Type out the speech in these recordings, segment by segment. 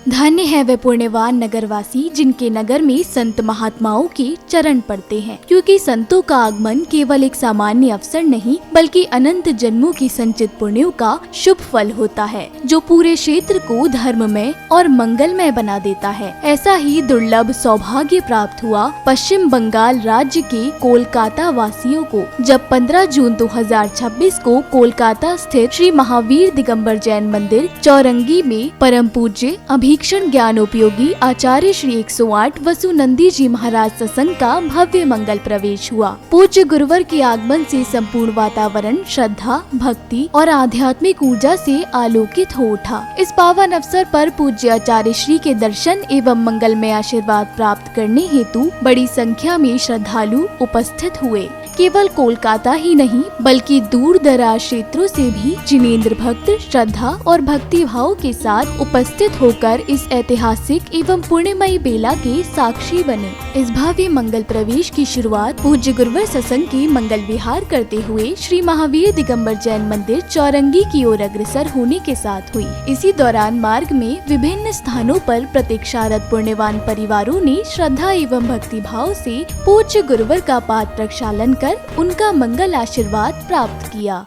धन्य है वे पुण्यवान नगरवासी जिनके नगर में संत महात्माओं के चरण पड़ते हैं, क्योंकि संतों का आगमन केवल एक सामान्य अवसर नहीं बल्कि अनंत जन्मों की संचित पुण्यों का शुभ फल होता है, जो पूरे क्षेत्र को धर्ममय और मंगलमय बना देता है। ऐसा ही दुर्लभ सौभाग्य प्राप्त हुआ पश्चिम बंगाल राज्य के कोलकाता वासियों को, जब 15 जून 2026 को कोलकाता स्थित श्री महावीर दिगंबर जैन मंदिर चौरंगी में परम पूज्य अभीक्षण ज्ञानोपयोगी आचार्य श्री 108 वसुनंदी जी महाराज सत्संग का भव्य मंगल प्रवेश हुआ। पूज्य गुरुवर के आगमन से संपूर्ण वातावरण श्रद्धा, भक्ति और आध्यात्मिक ऊर्जा से आलोकित हो उठा। इस पावन अवसर पर पूज्य आचार्य श्री के दर्शन एवं मंगलमय आशीर्वाद प्राप्त करने हेतु बड़ी संख्या में श्रद्धालु उपस्थित हुए। केवल कोलकाता ही नहीं बल्कि दूर दराज क्षेत्रों से भी जिनेंद्र भक्त श्रद्धा और भक्ति भाव के साथ उपस्थित होकर इस ऐतिहासिक एवं पुण्यमयी बेला के साक्षी बने। इस भव्य मंगल प्रवेश की शुरुआत पूज्य गुरुवर सत्संग के मंगल विहार करते हुए श्री महावीर दिगंबर जैन मंदिर चौरंगी की ओर अग्रसर होने के साथ हुई। इसी दौरान मार्ग में विभिन्न स्थानों पर प्रतीक्षारत पुण्यवान परिवारों ने श्रद्धा एवं भक्ति भाव से पूज्य गुरुवर का पाद प्रक्षालन कर उनका मंगल आशीर्वाद प्राप्त किया।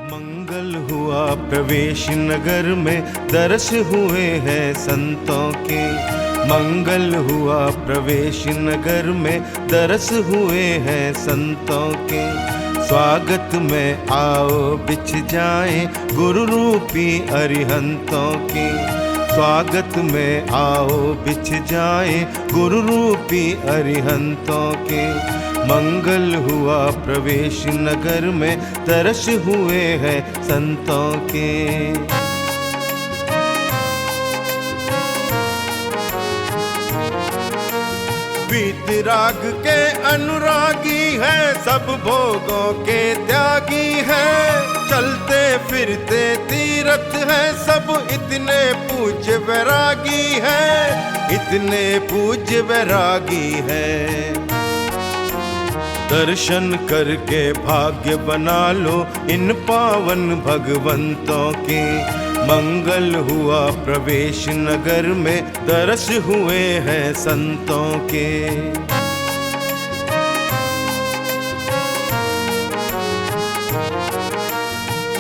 मंगल हुआ प्रवेश नगर में, दर्श हुए हैं संतों के। मंगल हुआ प्रवेश नगर में, दर्श हुए हैं संतों के। स्वागत में आओ बिछ जाएं गुरु रूपी अरिहंतों के। स्वागत में आओ बिछ जाएं गुरु रूपी अरिहंतों के। मंगल हुआ प्रवेश नगर में, दर्श हुए हैं संतों के। वीतराग के अनुरागी हैं, सब भोगों के त्यागी हैं। चलते फिरते तीर्थ हैं, सब इतने पूज्य वैरागी हैं, इतने पूज्य वैरागी हैं। दर्शन करके भाग्य बना लो इन पावन भगवंतों के। मंगल हुआ प्रवेश नगर में, दर्श हुए हैं संतों के।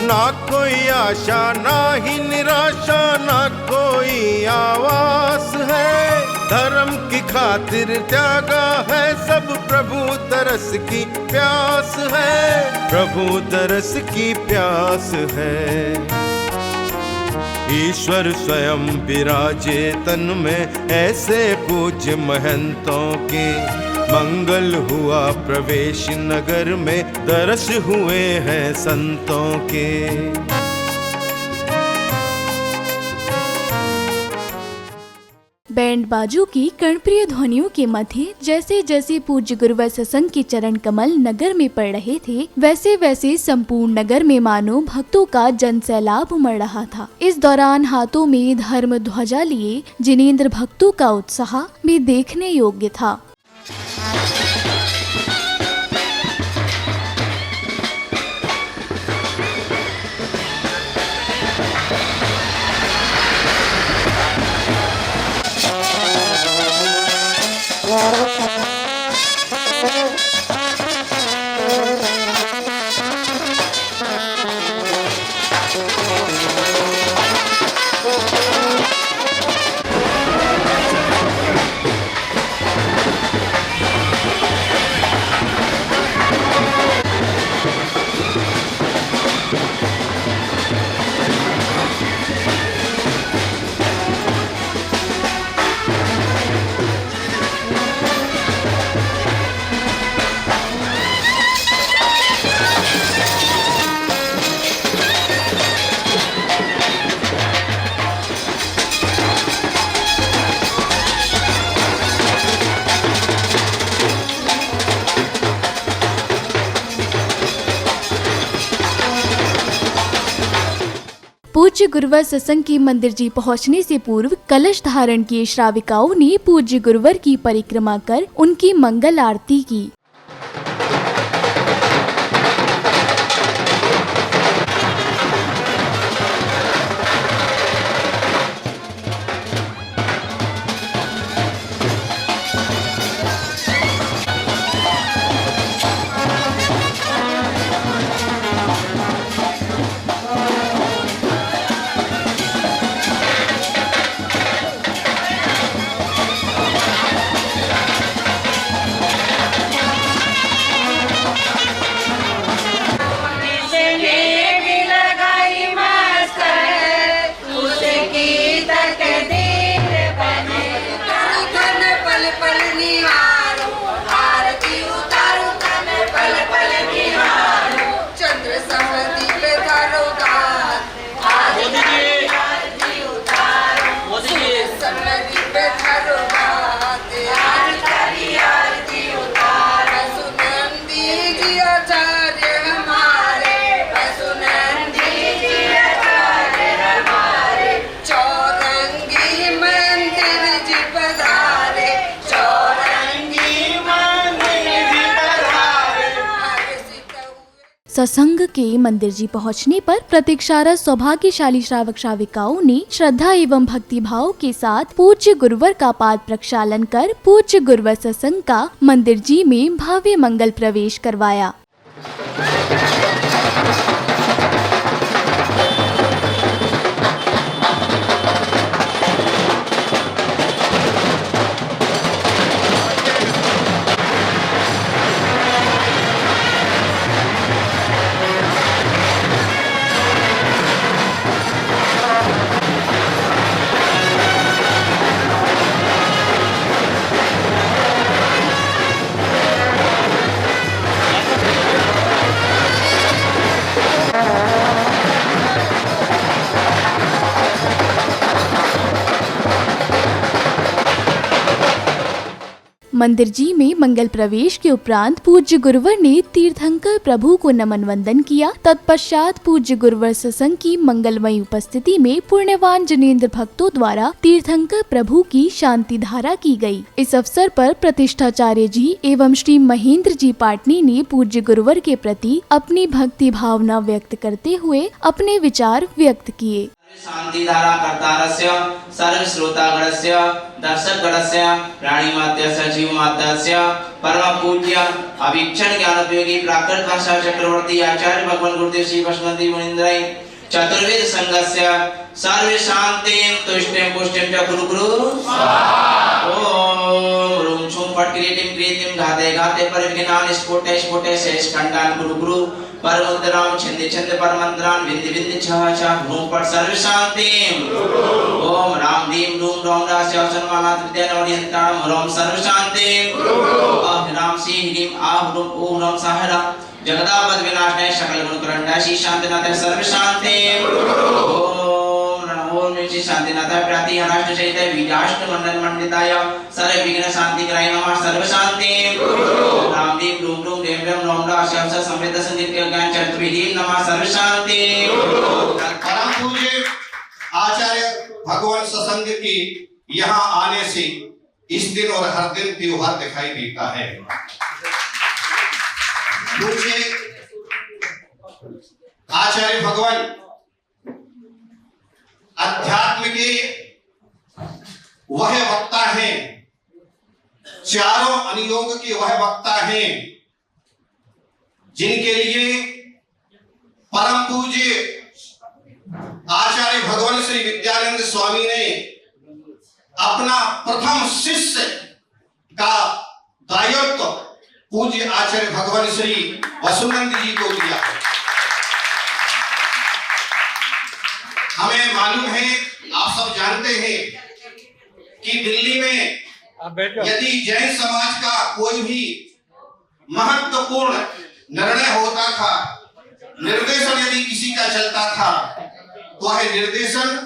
ना कोई आशा ना ही निराशा, ना कोई आवास है। धर्म की खातिर त्यागा है सब, प्रभु तरस की प्यास है, प्रभु तरस की प्यास है। ईश्वर स्वयं विराजे तन में, ऐसे पूज्य महंतों के। मंगल हुआ प्रवेश नगर में, दर्श हुए हैं संतों के। बैंड बाजों की कर्णप्रिय ध्वनियों के मध्य जैसे जैसे पूज्य गुरुवर सत्संग के चरण कमल नगर में पड़ रहे थे, वैसे वैसे संपूर्ण नगर में मानो भक्तों का जन सैलाब उमड़ रहा था। इस दौरान हाथों में धर्म ध्वजा लिए जिनेंद्र भक्तों का उत्साह भी देखने योग्य था। पूज्य गुरुवर सत्संग की मंदिर जी पहुंचने से पूर्व कलश धारण किए श्राविकाओं ने पूज्य गुरुवर की परिक्रमा कर उनकी मंगल आरती की। आचार्य हमारे, वसुनंदी जी आचार्य हमारे, चौरंगी मंदिर जी पधारे, चौरंगी मंदिर जी पधारे। सत्संग के मंदिर जी पहुंचने पर प्रतीक्षारत सौभाग्यशाली श्रावक श्राविकाओं ने श्रद्धा एवं भक्ति भाव के साथ पूज्य गुरुवर का पाद प्रक्षालन कर पूज्य गुरुवर सत्संग का मंदिर जी में भव्य मंगल प्रवेश करवाया। मंदिर जी में मंगल प्रवेश के उपरांत पूज्य गुरुवर ने तीर्थंकर प्रभु को नमन वंदन किया। तत्पश्चात पूज्य गुरुवर सत्संग की मंगलमयी उपस्थिति में पुण्यवान जनेंद्र भक्तों द्वारा तीर्थंकर प्रभु की शांति धारा की गई। इस अवसर पर प्रतिष्ठाचार्य जी एवं श्री महेंद्र जी पाटनी ने पूज्य गुरुवर के प्रति अपनी भक्ति भावना व्यक्त करते हुए अपने विचार व्यक्त किए। शांति धारा कर्तारस्य सर्व श्रोतागणस्य दर्शकगणस्य प्राणिमात्यस्य जीवमात्यस्य परम पूज्य अभिक्षण ज्ञान उपयोगी प्राकृत भाषा चक्रवर्ती आचार्य भगवान गुरुदेव श्री वसुनंदी मुनीन्द्रै चतुर्वेद संघस्य सर्व शांतिं तुष्टिं पुष्टिं च गुरु गुरु ओम रूम छुम पट क्रिएटिम क्रिएटिम घाते घाते परिविज्ञान स्फोटे स्फोटे शेष खंडान गुरु गुरु परमंतराम छंदे छंदे परमंतरान विंध्य विंध्य छह छह रूम पट सर्व शांतिं ओम राम दीम रूम रोम रास्य अवसन माला विद्या नवनियंत्रणम रोम सर्व शांतिं ओम राम सी ह्रीम आह रूम ओम राम साहरा जगदापद विनाशनाय सकल गुण करंडाय श्री शांतिनाथ सर्व शांतिं ओम ओम श्री शांतिनाथ प्राति हराष्ट सहित विजाष्ट मंडल मंडिताय सर्व विघ्न शांति कराय नमः सर्व शांतिं राम दीप रूम रूम देव देव नोम रा शब्द समृद्ध संगीत के ज्ञान चरित्र विधि नमः सर्व शांतिं। परम पूज्य आचार्य भगवान सत्संग की यहाँ आने से इस दिन और हर दिन त्योहार दिखाई देता है। पूज्य आचार्य भगवान अध्यात्म के वह वक्ता हैं, चारों अनुयोग के वह वक्ता हैं, जिनके लिए परम पूज्य आचार्य भगवान श्री विद्यानंद स्वामी ने अपना प्रथम शिष्य का दायित्व पूज्य आचार्य भगवान श्री वसुनंद जी को दिया है। हमें मालूम है, आप सब जानते हैं कि दिल्ली में यदि जैन समाज का कोई भी महत्वपूर्ण निर्णय होता था, निर्देशन यदि किसी का चलता था, तो वह निर्देशन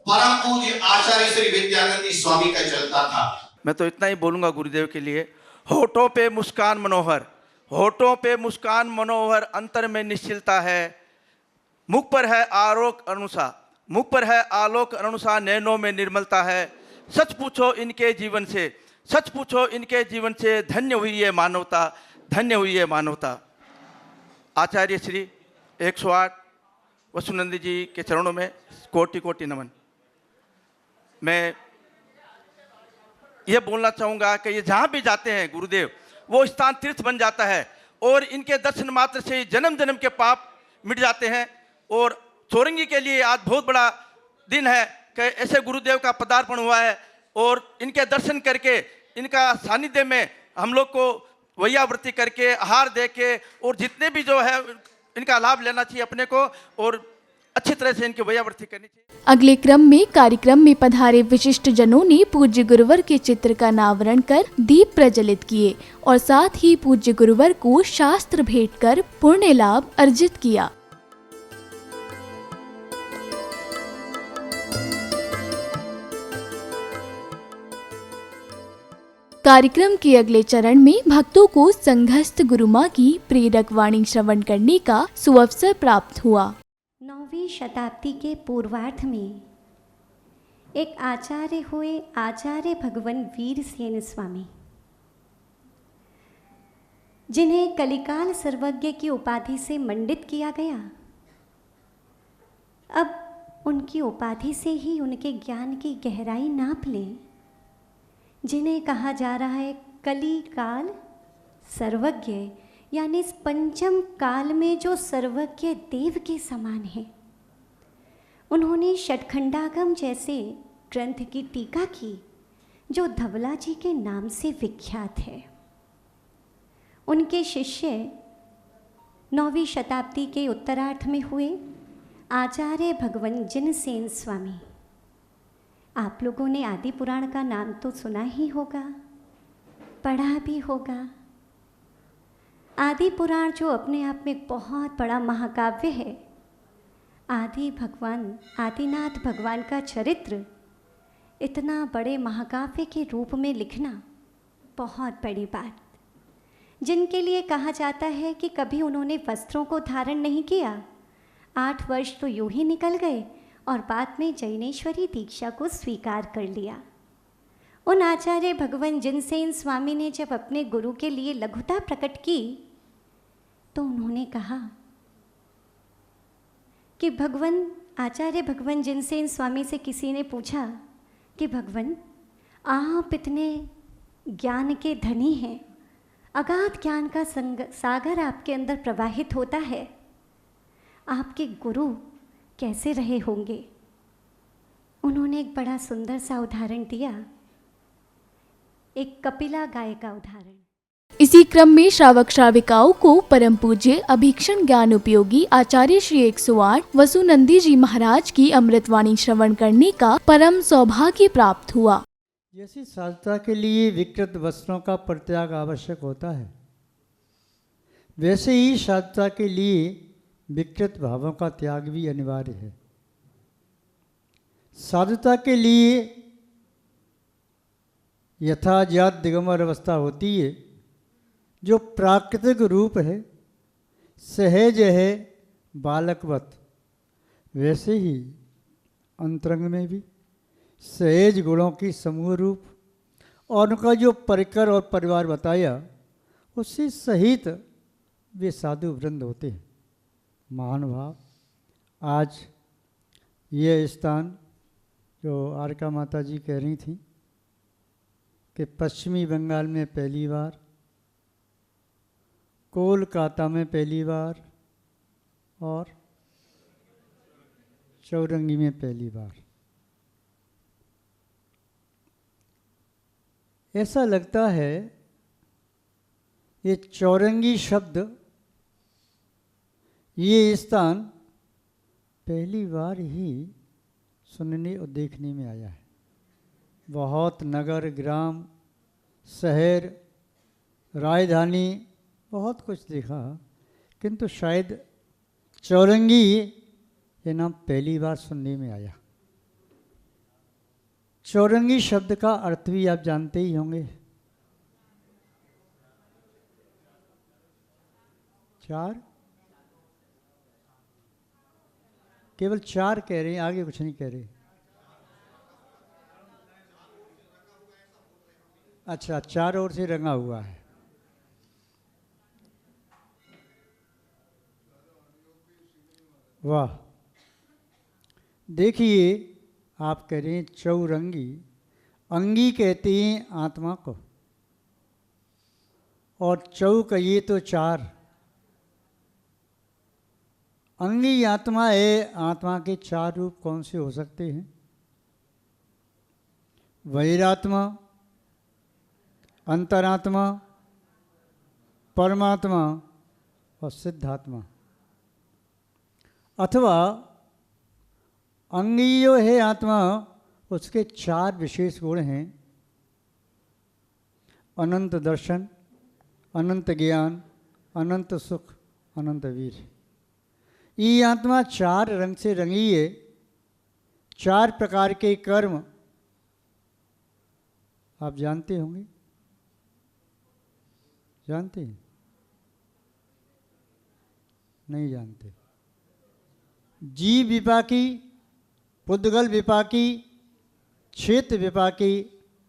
परम पूज्य आचार्य श्री विद्यानंद स्वामी का चलता था। मैं तो इतना ही बोलूंगा गुरुदेव के लिए, होठों पे मुस्कान मनोहर, होठों पे मुस्कान मनोहर, अंतर में निश्चलता है, मुख पर है आलोक अनुसा, मुख पर है आलोक अनुसा, नैनों में निर्मलता है। सच पूछो इनके जीवन से, सच पूछो इनके जीवन से, धन्य हुई है मानवता, धन्य हुई है मानवता। आचार्य श्री 108 वसुनंदी जी के चरणों में कोटि कोटि नमन। मैं ये बोलना चाहूँगा कि ये जहाँ भी जाते हैं गुरुदेव, वो स्थान तीर्थ बन जाता है और इनके दर्शन मात्र से जन्म जन्म के पाप मिट जाते हैं। और चौरंगी के लिए आज बहुत बड़ा दिन है कि ऐसे गुरुदेव का पदार्पण हुआ है और इनके दर्शन करके, इनका सानिध्य में हम लोग को वैयावृत्ति करके, आहार दे के और जितने भी जो है इनका लाभ लेना चाहिए अपने को और अच्छी तरह से इनकी वैयावृत्ति करनी चाहिए। अगले क्रम में कार्यक्रम में पधारे विशिष्ट जनों ने पूज्य गुरुवर के चित्र का अनावरण कर दीप प्रज्वलित किए और साथ ही पूज्य गुरुवर को शास्त्र भेंट कर पुण्य लाभ अर्जित किया। कार्यक्रम के अगले चरण में भक्तों को संघस्थ गुरु माँ की प्रेरक वाणी श्रवण करने का सुअवसर प्राप्त हुआ। 9वीं शताब्दी के पूर्वार्ध में एक आचार्य हुए आचार्य भगवान वीरसेन स्वामी, जिन्हें कलिकाल सर्वज्ञ की उपाधि से मंडित किया गया। अब उनकी उपाधि से ही उनके ज्ञान की गहराई नाप लें, जिन्हें कहा जा रहा है कलिकाल सर्वज्ञ, यानी इस पंचम काल में जो सर्वज्ञ देव के समान है। उन्होंने षटखंडागम जैसे ग्रंथ की टीका की, जो धवला जी के नाम से विख्यात है। उनके शिष्य 9वीं शताब्दी के उत्तरार्ध में हुए आचार्य भगवान जिनसेन स्वामी। आप लोगों ने आदि पुराण का नाम तो सुना ही होगा, पढ़ा भी होगा। आदि पुराण जो अपने आप में बहुत बड़ा महाकाव्य है। आदि भगवान आदिनाथ भगवान का चरित्र इतना बड़े महाकाव्य के रूप में लिखना बहुत बड़ी बात, जिनके लिए कहा जाता है कि कभी उन्होंने वस्त्रों को धारण नहीं किया। 8 वर्ष तो यूं ही निकल गए और बाद में जैनेश्वरी दीक्षा को स्वीकार कर लिया। उन आचार्य भगवान जिनसेन स्वामी ने जब अपने गुरु के लिए लघुता प्रकट की तो उन्होंने कहा कि आचार्य भगवान जिनसेन स्वामी से किसी ने पूछा कि भगवान, आप इतने ज्ञान के धनी हैं, अगाध ज्ञान का सागर आपके अंदर प्रवाहित होता है, आपके गुरु कैसे रहे होंगे? उन्होंने एक बड़ा सुंदर सा उदाहरण दिया, एक कपिला गाय का उदाहरण। इसी क्रम में श्रावक श्राविकाओं को परम पूज्य अभीक्षण ज्ञान उपयोगी आचार्य श्री 108 वसुनंदी जी महाराज की अमृतवाणी श्रवण करने का परम सौभाग्य प्राप्त हुआ। जैसी साधुता के लिए विकृत वस्त्रों का परित्याग आवश्यक होता है, वैसे ही साधुता के लिए विकृत भावों का त्याग भी अनिवार्य है। साधुता के लिए यथाजात दिगंबर अवस्था होती है, जो प्राकृतिक रूप है, सहज है, बालकवत। वैसे ही अंतरंग में भी सहज गुणों की समूह रूप और उनका जो परिकर और परिवार बताया, उससे सहित वे साधु वृंद होते हैं। महानुभाव, आज ये स्थान जो आरका माता जी कह रही थी कि पश्चिमी बंगाल में पहली बार, कोलकाता में पहली बार और चौरंगी में पहली बार। ऐसा लगता है ये चौरंगी शब्द, ये स्थान पहली बार ही सुनने और देखने में आया है। बहुत नगर, ग्राम, शहर, राजधानी बहुत कुछ देखा, किंतु शायद चौरंगी ये नाम पहली बार सुनने में आया। चौरंगी शब्द का अर्थ भी आप जानते ही होंगे। 4 केवल 4 कह रहे हैं, आगे कुछ नहीं कह रहे। अच्छा, 4 ओर से रंगा हुआ है। वाह, देखिए, आप कह रहे हैं चौरंगी। अंगी कहते हैं आत्मा को, और चौ कहिए तो 4। अंगी आत्मा है, आत्मा के 4 रूप कौन से हो सकते हैं? बहिरात्मा, अंतरात्मा, परमात्मा और सिद्धात्मा। अथवा अंगी जो है आत्मा, उसके 4 विशेष गुण हैं: अनंत दर्शन, अनंत ज्ञान, अनंत सुख, अनंत वीर। ये आत्मा 4 रंग से रंगी है। 4 प्रकार के कर्म आप जानते होंगे। जानते हैं? नहीं जानते। जीव विपाकी, पुद्गल विपाकी, क्षेत्र विपाकी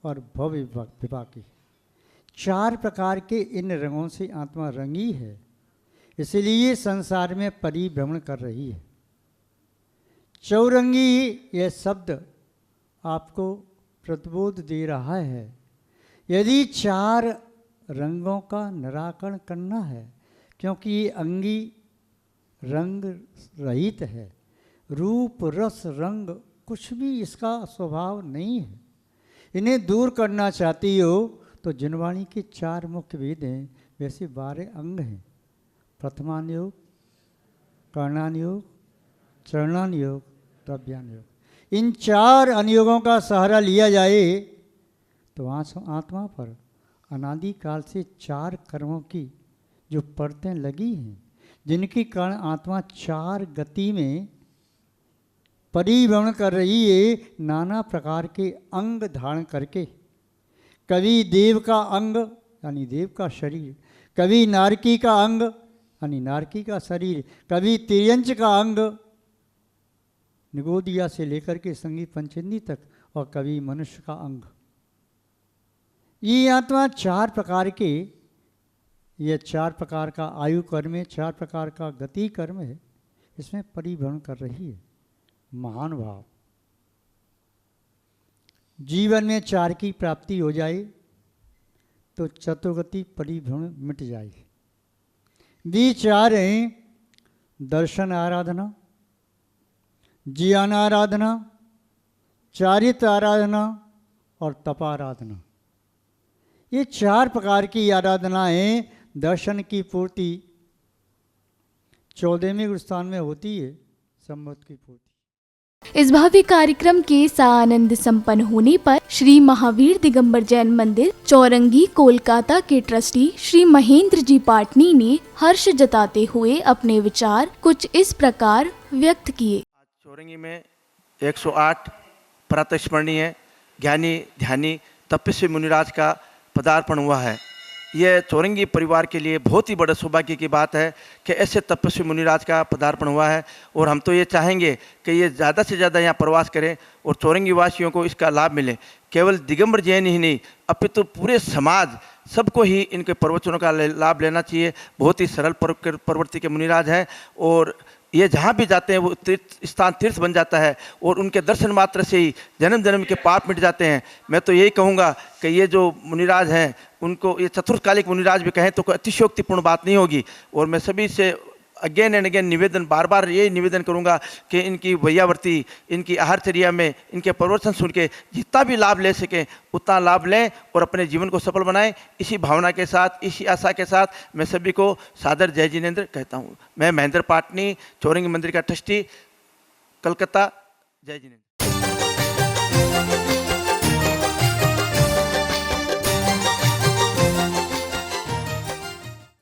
और भव विपाकी, 4 प्रकार के इन रंगों से आत्मा रंगी है, इसलिए संसार में परिभ्रमण कर रही है। चौरंगी यह शब्द आपको प्रतिबोध दे रहा है। यदि 4 रंगों का निराकरण करना है, क्योंकि ये अंगी रंग रहित है, रूप रस रंग कुछ भी इसका स्वभाव नहीं है, इन्हें दूर करना चाहती हो तो जिनवाणी के 4 मुख्य भेद हैं, वैसे 12 अंग हैं। प्रथमान योग, कर्णान योग, चरणान योग, द्रव्यान योग। इन 4 अनुयोगों का सहारा लिया जाए तो आत्मा पर अनादिकाल से 4 कर्मों की जो परतें लगी हैं, जिनके कारण आत्मा 4 गति में परिभ्रमण कर रही है, नाना प्रकार के अंग धारण करके। कभी देव का अंग यानी देव का शरीर, कभी नारकी का अंग यानी नारकी का शरीर, कभी तिर्यंच का अंग निगोदिया से लेकर के संगीत पंचेंदी तक, और कभी मनुष्य का अंग। ये आत्मा 4 प्रकार के, यह 4 प्रकार का आयु कर्म है, 4 प्रकार का गति कर्म है, इसमें परिभ्रमण कर रही है। महान भाव जीवन में 4 की प्राप्ति हो जाए तो चतुर्गति परिभ्रमण मिट जाए। वे 4 हैं दर्शन आराधना, ज्ञान आराधना, चारित्र आराधना और तप आराधना। ये 4 प्रकार की आराधनाएं दर्शन की पूर्ति 14वें स्थान में होती है, संवत की पूर्ति। इस भव्य कार्यक्रम के सानंद संपन्न होने पर श्री महावीर दिगंबर जैन मंदिर चौरंगी कोलकाता के ट्रस्टी श्री महेंद्र जी पाटनी ने हर्ष जताते हुए अपने विचार कुछ इस प्रकार व्यक्त किए। चौरंगी में 108 प्रातस्मरणीय ज्ञानी ध्यानी तपस्वी मुनिराज का पदार्पण हुआ है। यह चौरंगी परिवार के लिए बहुत ही बड़ा सौभाग्य की बात है कि ऐसे तपस्वी मुनिराज का पदार्पण हुआ है, और हम तो ये चाहेंगे कि ये ज़्यादा से ज़्यादा यहाँ प्रवास करें और चौरंगी वासियों को इसका लाभ मिले। केवल दिगंबर जैन ही नहीं, अपितु पूरे समाज सबको ही इनके प्रवचनों का लाभ लेना चाहिए। बहुत ही सरल प्रवृत्ति के मुनिराज हैं, और ये जहाँ भी जाते हैं वो तीर्थ बन जाता है, और उनके दर्शन मात्र से ही जन्म जन्म के पाप मिट जाते हैं। मैं तो यही कहूँगा कि ये जो मुनिराज हैं उनको ये चतुर्कालिक मुनिराज भी कहें तो कोई अतिशयोक्तिपूर्ण बात नहीं होगी। और मैं सभी से अगेन एंड अगेन निवेदन, बार बार यही निवेदन करूंगा कि इनकी वैयावर्ती, इनकी आहारचर्या में इनके प्रवचन सुन के जितना भी लाभ ले सकें उतना लाभ लें और अपने जीवन को सफल बनाएं। इसी भावना के साथ, इसी आशा के साथ मैं सभी को सादर जय जिनेंद्र कहता हूँ। मैं महेंद्र पाटनी, चौरंगी मंदिर का ट्रस्टी, कलकत्ता। जय जिनेंद्र।